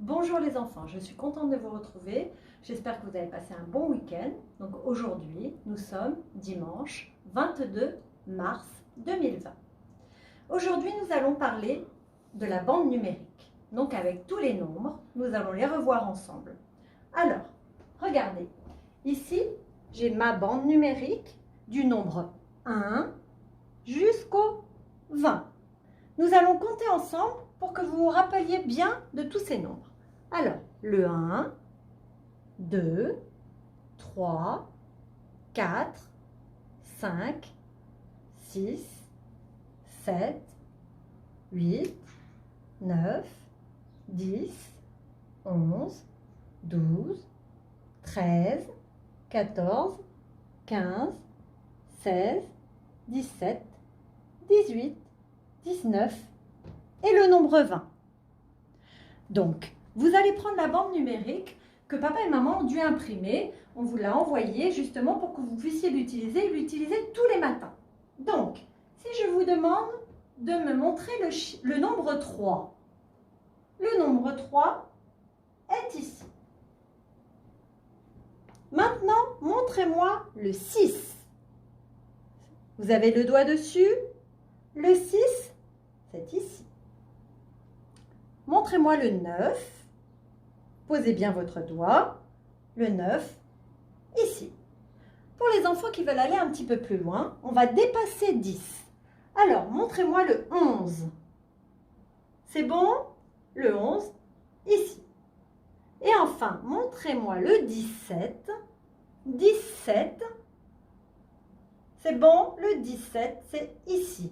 Bonjour les enfants, je suis contente de vous retrouver. J'espère que vous avez passé un bon week-end. Donc aujourd'hui, nous sommes dimanche 22 mars 2020. Aujourd'hui, nous allons parler de la bande numérique. Donc avec tous les nombres, nous allons les revoir ensemble. Alors, regardez, ici, j'ai ma bande numérique du nombre 1 jusqu'au 20. Nous allons compter ensemble pour que vous vous rappeliez bien de tous ces nombres. Alors, le 1, 2, 3, 4, 5, 6, 7, 8, 9, 10, 11, 12, 13, 14, 15, 16, 17, 18, 19 et le nombre 20. Donc, vous allez prendre la bande numérique que papa et maman ont dû imprimer. On vous l'a envoyée justement pour que vous puissiez l'utiliser et l'utiliser tous les matins. Donc, si je vous demande de me montrer le nombre 3, le nombre 3 est ici. Maintenant, montrez-moi le 6. Vous avez le doigt dessus. Le 6, c'est ici. Montrez-moi le 9. Posez bien votre doigt. Le 9, ici. Pour les enfants qui veulent aller un petit peu plus loin, on va dépasser 10. Alors, montrez-moi le 11. C'est bon? Le 11, ici. Et enfin, montrez-moi le 17. 17. C'est bon? Le 17, c'est ici.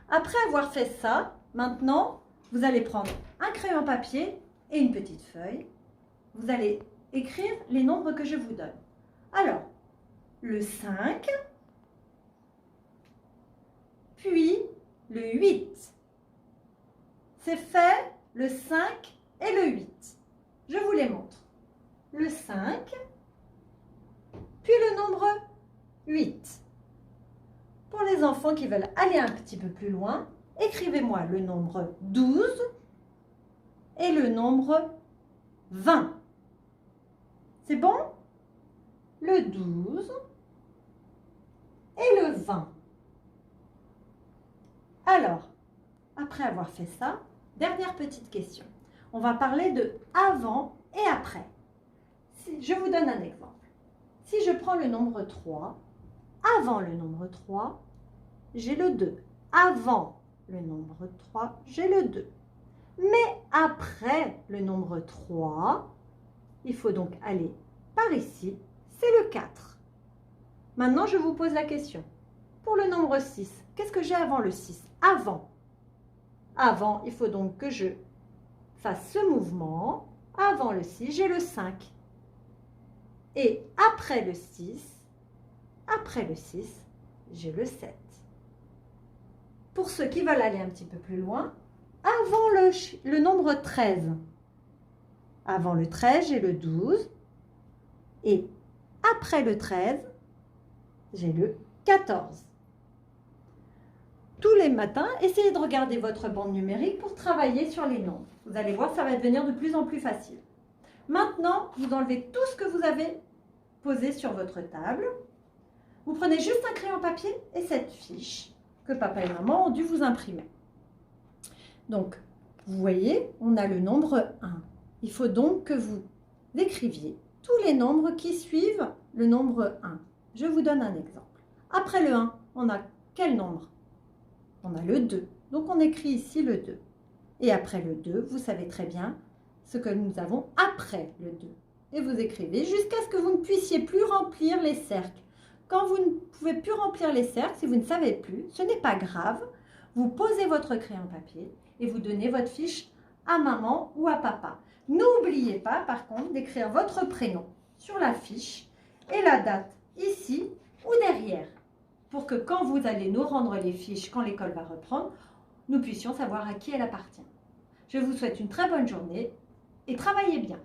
Après avoir fait ça, maintenant, vous allez prendre un crayon papier et une petite feuille. Vous allez écrire les nombres que je vous donne. Alors, le 5, puis le 8. C'est fait, le 5 et le 8. Je vous les montre. Le 5, puis le nombre 8. Pour les enfants qui veulent aller un petit peu plus loin, écrivez-moi le nombre 12 et le nombre 20. C'est bon? Le 12 et le 20. Alors, après avoir fait ça, dernière petite question. On va parler de avant et après. Je vous donne un exemple. Si je prends le nombre 3, avant le nombre 3, j'ai le 2. Avant le nombre 3, j'ai le 2. Mais après le nombre 3, il faut donc aller par ici, c'est le 4. Maintenant, je vous pose la question. Pour le nombre 6, qu'est-ce que j'ai avant le 6? Avant. Avant, il faut donc que je fasse ce mouvement. Avant le 6, j'ai le 5. Et après le 6, j'ai le 7. Pour ceux qui veulent aller un petit peu plus loin, avant le nombre 13. Avant le 13, j'ai le 12. Et après le 13, j'ai le 14. Tous les matins, essayez de regarder votre bande numérique pour travailler sur les nombres. Vous allez voir, ça va devenir de plus en plus facile. Maintenant, vous enlevez tout ce que vous avez posé sur votre table. Vous prenez juste un crayon papier et cette fiche que papa et maman ont dû vous imprimer. Donc, vous voyez, on a le nombre 1. Il faut donc que vous écriviez tous les nombres qui suivent le nombre 1. Je vous donne un exemple. Après le 1, on a quel nombre? On a le 2. Donc, on écrit ici le 2. Et après le 2, vous savez très bien ce que nous avons après le 2. Et vous écrivez jusqu'à ce que vous ne puissiez plus remplir les cercles. Quand vous ne pouvez plus remplir les cercles, si vous ne savez plus, ce n'est pas grave. Vous posez votre crayon papier et vous donnez votre fiche à maman ou à papa. N'oubliez pas, par contre, d'écrire votre prénom sur la fiche et la date ici ou derrière, pour que quand vous allez nous rendre les fiches, quand l'école va reprendre, nous puissions savoir à qui elle appartient. Je vous souhaite une très bonne journée et travaillez bien.